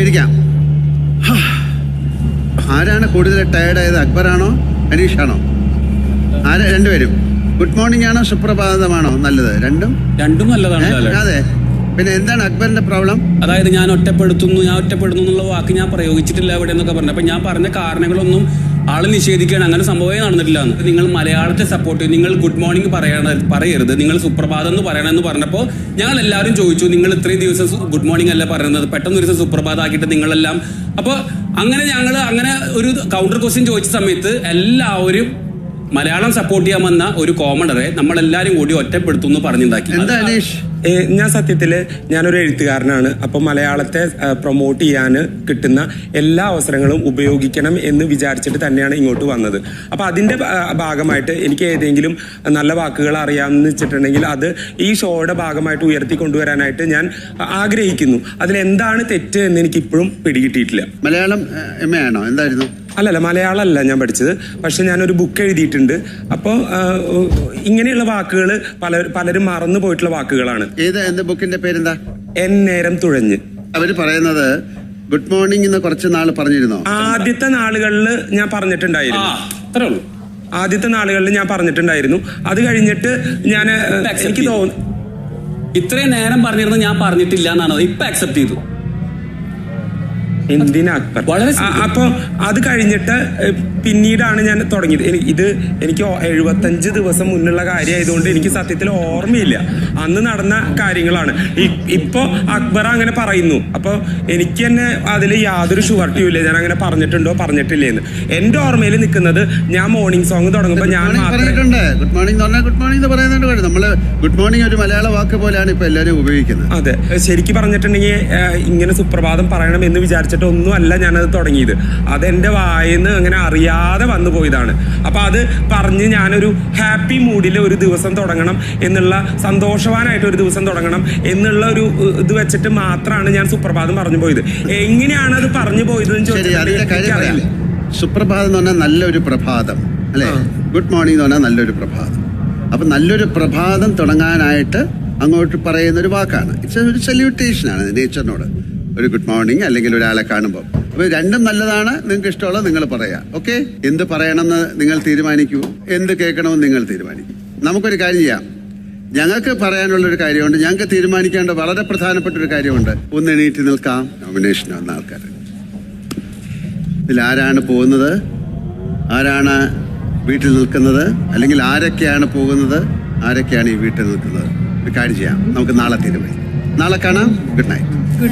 ഇരിക്കാം. ആരാണ് കൂടുതൽ ടയർഡായത്, അക്ബറാണോ അനീഷാണോ? രണ്ടുപേരും. ഗുഡ് മോർണിംഗ് ആണോ സുപ്രഭാതമാണോ നല്ലത്? രണ്ടും നല്ലതാണ്. അതെ. പിന്നെ എന്താണ് അക്ബറിന്റെ പ്രോബ്ലം? അതായത് ഞാൻ ഒറ്റപ്പെടുത്തുന്നു എന്നുള്ള വാക്ക് ഞാൻ പ്രയോഗിച്ചിട്ടില്ല അവിടെ എന്നൊക്കെ പറഞ്ഞു. അപ്പൊ ഞാൻ പറഞ്ഞ കാരണങ്ങളൊന്നും ആള് നിഷേധിക്കുകയാണ്. അങ്ങനെ സംഭവമേ നടന്നിട്ടില്ല. നിങ്ങൾ മലയാളത്തെ സപ്പോർട്ട് ചെയ്യും, നിങ്ങൾ ഗുഡ് മോർണിംഗ് പറയരുത്, നിങ്ങൾ സുപ്രഭാതം എന്ന് പറയണമെന്ന് പറഞ്ഞപ്പോൾ ഞങ്ങൾ എല്ലാവരും ചോദിച്ചു, നിങ്ങൾ ഇത്രയും ദിവസം ഗുഡ് മോർണിംഗ് അല്ല പറയുന്നത്, പെട്ടെന്ന് ഒരു ദിവസം സുപ്രഭാതം ആക്കിയിട്ട് നിങ്ങളെല്ലാം. അപ്പോൾ അങ്ങനെ ഒരു കൗണ്ടർ ക്വസ്റ്റ്യൻ ചോദിച്ച സമയത്ത് എല്ലാവരും മലയാളം സപ്പോർട്ട് ചെയ്യാൻ വന്ന ഒരു കോമഡറെ നമ്മളെല്ലാരും കൂടി ഒറ്റപ്പെടുത്തുന്നു പറഞ്ഞുണ്ടാക്കി. ഞാൻ സത്യത്തില് ഞാനൊരു എഴുത്തുകാരനാണ്. അപ്പൊ മലയാളത്തെ പ്രൊമോട്ട് ചെയ്യാൻ കിട്ടുന്ന എല്ലാ അവസരങ്ങളും ഉപയോഗിക്കണം എന്ന് വിചാരിച്ചിട്ട് തന്നെയാണ് ഇങ്ങോട്ട് വന്നത്. അപ്പൊ അതിന്റെ ഭാഗമായിട്ട് എനിക്ക് ഏതെങ്കിലും നല്ല വാക്കുകൾ അറിയാമെന്ന് വെച്ചിട്ടുണ്ടെങ്കിൽ അത് ഈ ഷോയുടെ ഭാഗമായിട്ട് ഉയർത്തി കൊണ്ടുവരാനായിട്ട് ഞാൻ ആഗ്രഹിക്കുന്നു. അതിലെന്താണ് തെറ്റ് എന്ന് എനിക്ക് ഇപ്പോഴും പിടികിട്ടിയിട്ടില്ല. മലയാളം എംഎ എന്തായിരുന്നു? അല്ലല്ല, മലയാളം അല്ല ഞാൻ പഠിച്ചത്. പക്ഷെ ഞാനൊരു ബുക്ക് എഴുതിയിട്ടുണ്ട്. അപ്പോൾ ഇങ്ങനെയുള്ള വാക്കുകൾ പലരും മറന്നു പോയിട്ടുള്ള വാക്കുകളാണ്. എന്ത് ബുക്കിന്റെ പേരെന്താ? എൻ നേരം തുഴഞ്ഞ്. അവര് പറയുന്നത് ഗുഡ് മോർണിംഗ് എന്ന് കുറച്ച് നാൾ പറഞ്ഞിരുന്നോ? ആദ്യത്തെ നാളുകളിൽ ഞാൻ പറഞ്ഞിട്ടുണ്ടായിരുന്നു. ആദ്യത്തെ നാളുകളിൽ ഞാൻ പറഞ്ഞിട്ടുണ്ടായിരുന്നു. അത് കഴിഞ്ഞിട്ട് ഞാൻ എനിക്ക് തോന്നുന്നു ഇത്രയും നേരം പറഞ്ഞിരുന്നത് ഞാൻ പറഞ്ഞിട്ടില്ല എന്നാണ് ഇപ്പൊ അക്സെപ്റ്റ് ചെയ്തു. എന്തിനാ അക്ബർ? അപ്പൊ അത് കഴിഞ്ഞിട്ട് പിന്നീടാണ് ഞാൻ തുടങ്ങിയത്. എനിക്ക് 75 ദിവസം മുന്നുള്ള കാര്യമായതുകൊണ്ട് എനിക്ക് സത്യത്തിൽ ഓർമ്മയില്ല, അന്ന് നടന്ന കാര്യങ്ങളാണ്. ഇപ്പൊ അക്ബർ അങ്ങനെ പറയുന്നു. അപ്പൊ എനിക്ക് തന്നെ അതിൽ യാതൊരു ഷുവർട്ടിയും ഇല്ല, ഞാൻ അങ്ങനെ പറഞ്ഞിട്ടുണ്ടോ പറഞ്ഞിട്ടില്ലേന്ന്. എന്റെ ഓർമ്മയിൽ നിൽക്കുന്നത് ഞാൻ മോർണിംഗ് സോങ് തുടങ്ങുമ്പോൾ ഞാൻ ഗുഡ് മോർണിംഗ് ഗുഡ് മോർണിംഗ് എന്ന് പറയുന്നുണ്ട്. നമ്മള് ഗുഡ് മോർണിംഗ് ഒരു മലയാള വാക്ക് പോലെയാണ് ഇപ്പൊ എല്ലാവരും ഉപയോഗിക്കുന്നത്. അതെ, ശരിക്കും പറഞ്ഞിട്ടുണ്ടെങ്കിൽ ഇങ്ങനെ സുപ്രഭാതം പറയണം എന്ന് വിചാരിച്ചിട്ട് ഒന്നുമല്ല ഞാനത് തുടങ്ങിയത്. അതെന്റെ വായിന്ന് അങ്ങനെ അറിയാതെ വന്നു പോയതാണ്. അപ്പൊ അത് പറഞ്ഞ് ഞാനൊരു ഹാപ്പി മൂഡിൽ ഒരു ദിവസം തുടങ്ങണം എന്നുള്ള, സന്തോഷവാനായിട്ട് ഒരു ദിവസം തുടങ്ങണം എന്നുള്ള ഒരു ഇത് വെച്ചിട്ട് മാത്രമാണ് ഞാൻ സുപ്രഭാതം പറഞ്ഞു പോയത്. എങ്ങനെയാണ് അത് പറഞ്ഞു പോയതെന്ന് ചോദിച്ചാൽ, സുപ്രഭാതം എന്ന് പറഞ്ഞാൽ നല്ലൊരു പ്രഭാതം അല്ലെ? ഗുഡ് മോർണിംഗ് എന്ന് പറഞ്ഞാൽ നല്ലൊരു പ്രഭാതം. അപ്പൊ നല്ലൊരു പ്രഭാതം തുടങ്ങാനായിട്ട് അങ്ങോട്ട് പറയുന്ന ഒരു വാക്കാണ്. ഇറ്റ്സ് ഒരു സല്യൂട്ടേഷനാണ് നേച്ചറിനോട്. ഒരു ഗുഡ് മോർണിംഗ് അല്ലെങ്കിൽ ഒരാളെ കാണുമ്പോൾ. അപ്പൊ രണ്ടും നല്ലതാണ്. നിങ്ങൾക്ക് ഇഷ്ടമുള്ളത് നിങ്ങൾ പറയാം. ഓക്കെ, എന്ത് പറയണമെന്ന് നിങ്ങൾ തീരുമാനിക്കൂ, എന്ത് കേൾക്കണമെന്ന് നിങ്ങൾ തീരുമാനിക്കൂ. നമുക്കൊരു കാര്യം ചെയ്യാം. ഞങ്ങൾക്ക് പറയാനുള്ളൊരു കാര്യമുണ്ട്, ഞങ്ങൾക്ക് തീരുമാനിക്കേണ്ട വളരെ പ്രധാനപ്പെട്ട ഒരു കാര്യമുണ്ട്. ഒന്ന് എണീറ്റ് നിൽക്കാം. നോമിനേഷൻ വന്ന ആൾക്കാർ ഇതിലാരാണ് പോകുന്നത്, ആരാണ് വീട്ടിൽ നിൽക്കുന്നത്, അല്ലെങ്കിൽ ആരൊക്കെയാണ് പോകുന്നത്, ആരൊക്കെയാണ് ഈ വീട്ടിൽ നിൽക്കുന്നത്? ഒരു കാര്യം ചെയ്യാം, നമുക്ക് നാളെ തീരുമാനിക്കാം. നാളെ കാണാം. Good night.